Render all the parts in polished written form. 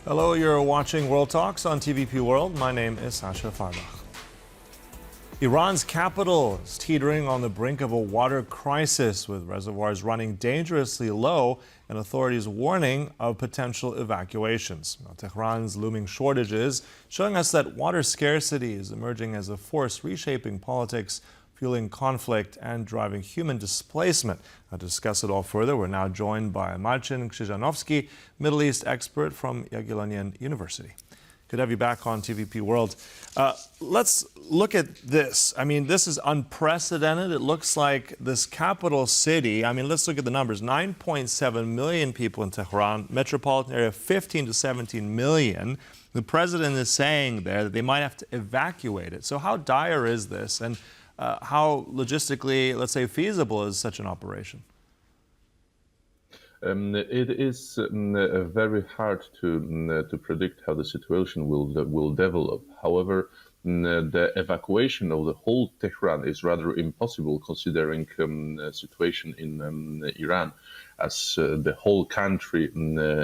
Hello, you're watching World Talks on TVP World. My name is Sasha Farbach. Iran's capital is teetering on the brink of a water crisis, with reservoirs running dangerously low and authorities warning of potential evacuations. Now, Tehran's looming shortages showing us that water scarcity is emerging as a force reshaping politics, fueling conflict and driving human displacement. Now, to discuss it all further, we're now joined by Marcin Krzyżanowski, Middle East expert from Jagiellonian University. Good to have you back on TVP World. Let's look at this. I mean, this is unprecedented. It looks like this capital city, I mean, let's look at the numbers. 9.7 million people in Tehran, metropolitan area 15 to 17 million. The president is saying there that they might have to evacuate it. So how dire is this? And how logistically, let's say, feasible is such an operation? It is very hard to predict how the situation will develop. However, the evacuation of the whole Tehran is rather impossible, considering the situation in Iran, as the whole country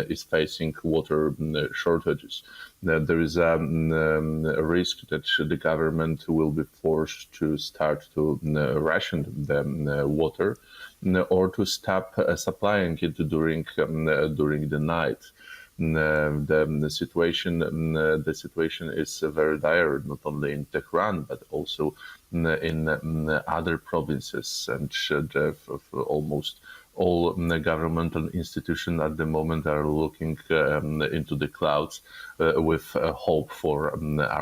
is facing water shortages. There is a risk that the government will be forced to start to ration the water or to stop supplying it during the night. The situation is very dire, not only in Tehran but also in other provinces, and almost all governmental institutions at the moment are looking into the clouds with hope for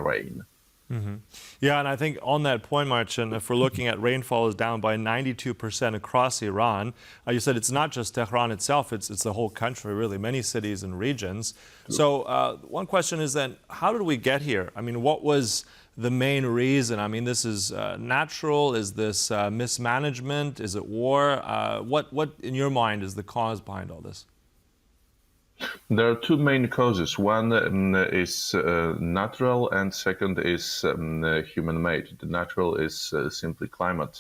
rain. Mm-hmm. Yeah, and I think on that point, Marcin, if we're looking at rainfall is down by 92% across Iran. You said it's not just Tehran itself, it's the whole country, really, many cities and regions. So one question is then, how did we get here? I mean, what was the main reason? I mean, this is natural? Is this mismanagement? Is it war? What, in your mind, is the cause behind all this? There are two main causes. One is natural, and second is human-made. The natural is simply climate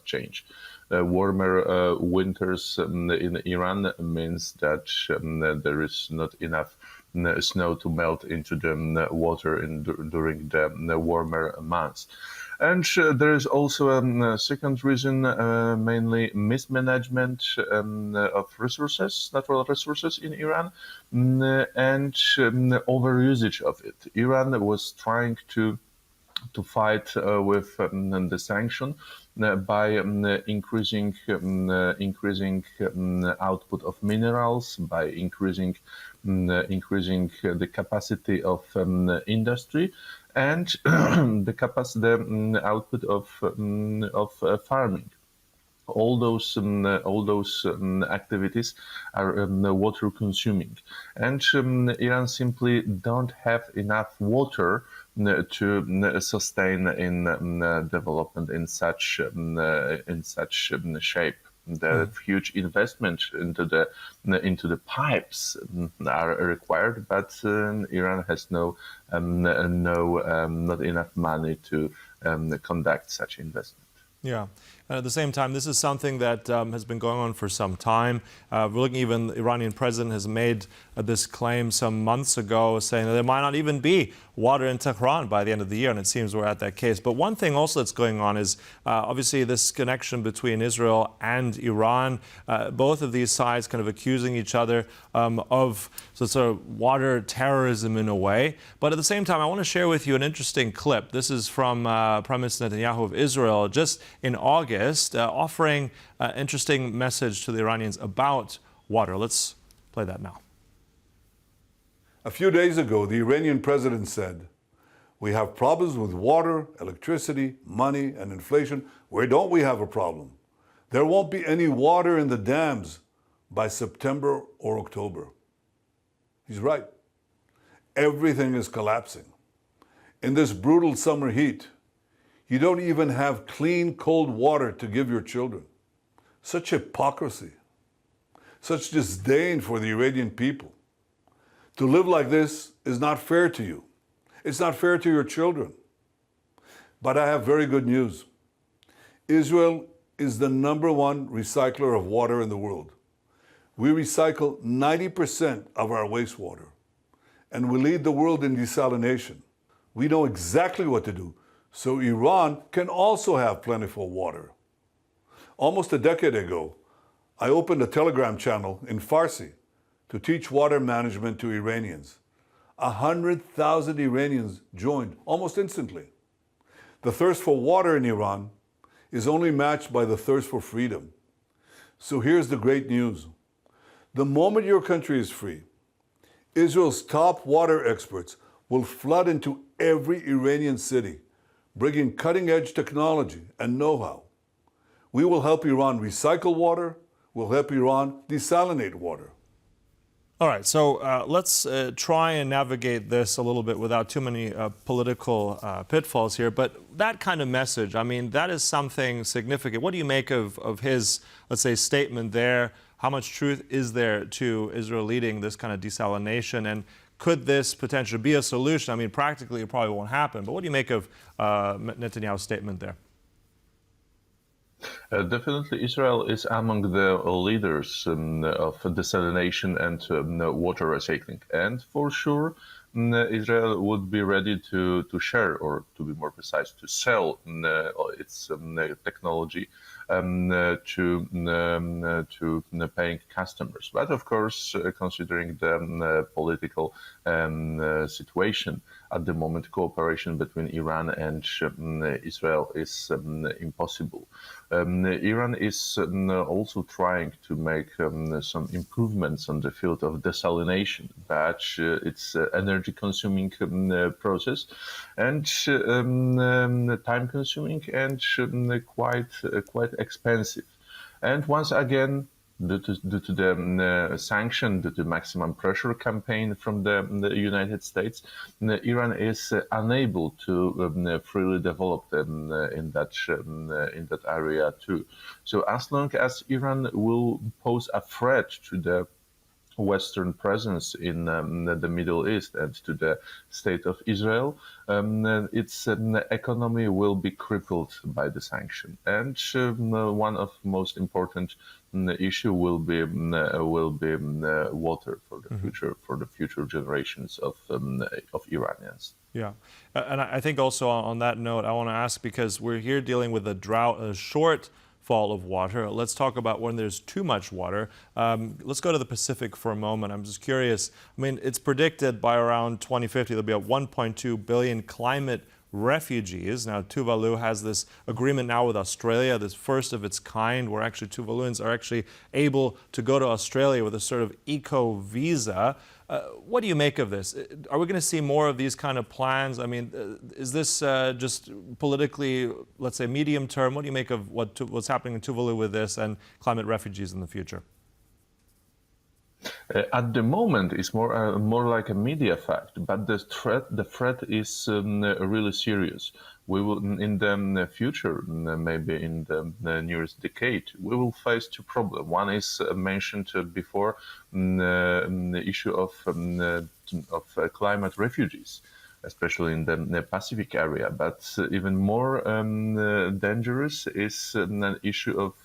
change. Warmer winters in Iran means that there is not enough snow to melt into the water during the warmer months. And there is also a second reason, mainly mismanagement of resources, natural resources in Iran, and overusage of it. Iran was trying to fight with the sanction by increasing output of minerals, by increasing the capacity of industry, and the output of farming. All those activities are water consuming, and Iran simply don't have enough water to sustain in development in such shape. The huge investment into the pipes are required, but Iran has not enough money to conduct such investment. Yeah. And at the same time, this is something that has been going on for some time. We're looking, even the Iranian president has made this claim some months ago, saying that there might not even be water in Tehran by the end of the year, and it seems we're at that case. But one thing also that's going on is obviously this connection between Israel and Iran, both of these sides kind of accusing each other of sort of water terrorism in a way. But at the same time, I want to share with you an interesting clip. This is from Prime Minister Netanyahu of Israel just in August, offering an interesting message to the Iranians about water. Let's play that now. A few days ago, the Iranian president said, "We have problems with water, electricity, money, and inflation. Where don't we have a problem? There won't be any water in the dams by September or October." He's right. Everything is collapsing. In this brutal summer heat, you don't even have clean, cold water to give your children. Such hypocrisy, such disdain for the Iranian people. To live like this is not fair to you. It's not fair to your children. But I have very good news. Israel is the #1 recycler of water in the world. We recycle 90% of our wastewater. and we lead the world in desalination. We know exactly what to do, so Iran can also have plentiful water. Almost a decade ago, I opened a Telegram channel in Farsi to teach water management to Iranians. 100,000 Iranians joined almost instantly. The thirst for water in Iran is only matched by the thirst for freedom. So here's the great news. The moment your country is free, Israel's top water experts will flood into every Iranian city, bringing cutting-edge technology and know-how. We will help Iran recycle water, we'll help Iran desalinate water. All right, so let's try and navigate this a little bit without too many political pitfalls here. But that kind of message, I mean, that is something significant. What do you make of his, let's say, statement there? How much truth is there to Israel leading this kind of desalination? And could this potentially be a solution? I mean, practically it probably won't happen. But what do you make of Netanyahu's statement there? Definitely, Israel is among the leaders of desalination and water recycling. And for sure, Israel would be ready to share, or to be more precise, to sell its technology to paying customers. But of course, considering the political situation at the moment, cooperation between Iran and Israel is impossible. Iran is also trying to make some improvements on the field of desalination, but it's energy-consuming process and time-consuming and quite expensive. And once again, due to the sanction, due to maximum pressure campaign from the United States, Iran is unable to freely develop in that area too. So as long as Iran will pose a threat to the Western presence in the Middle East and to the state of Israel, its economy will be crippled by the sanction. And one of most important issue will be water for the future generations of Iranians. Yeah, and I think also on that note, I want to ask, because we're here dealing with a drought, a shortfall of water. Let's talk about when there's too much water. Let's go to the Pacific for a moment. I'm just curious. I mean, it's predicted by around 2050 there'll be 1.2 billion climate refugees. Now, Tuvalu has this agreement now with Australia, this first of its kind, where actually Tuvaluans are actually able to go to Australia with a sort of eco visa. What do you make of this? Are we going to see more of these kind of plans? I mean, is this just politically, let's say, medium term? What do you make of what's happening in Tuvalu with this and climate refugees in the future? At the moment, it's more like a media fact, but the threat is really serious. We will, in the future, maybe in the nearest decade, we will face two problems. One is mentioned before, the issue of climate refugees, especially in the Pacific area. But even more dangerous is an issue of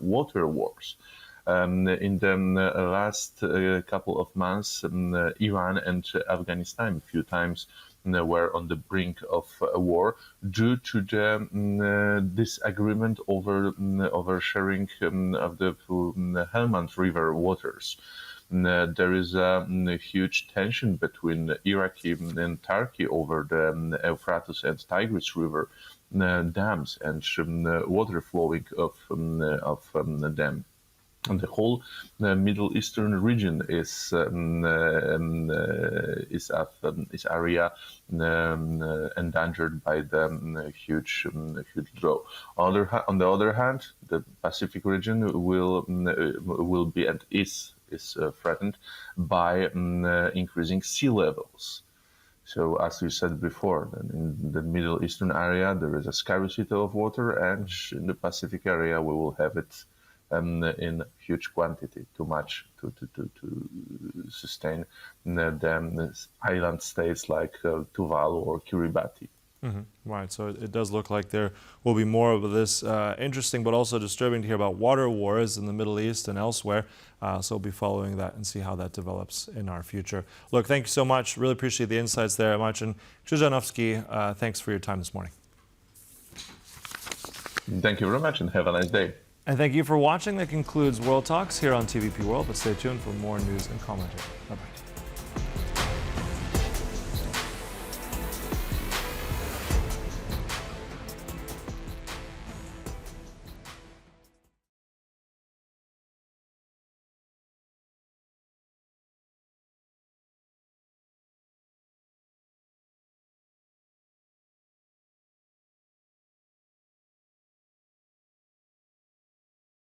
water wars. In the last couple of months, Iran and Afghanistan a few times were on the brink of a war due to the disagreement over sharing of the Helmand River waters. There is a huge tension between Iraqi and Turkey over the Euphrates and Tigris River dams and water flowing of them. And the whole Middle Eastern region is area endangered by the huge drought. On the other hand, the Pacific region will be and is threatened by increasing sea levels. So, as you said before, in the Middle Eastern area there is a scarcity of water, and in the Pacific area we will have it in huge quantity, too much to sustain the island states like Tuvalu or Kiribati. Right, so it does look like there will be more of this interesting but also disturbing to hear about water wars in the Middle East and elsewhere. So we'll be following that and see how that develops in our future. Look, thank you so much. Really appreciate the insights there. Marcin Krzyżanowski, thanks for your time this morning. Thank you very much and have a nice day. And thank you for watching. That concludes World Talks here on TVP World. But stay tuned for more news and commentary. Bye-bye.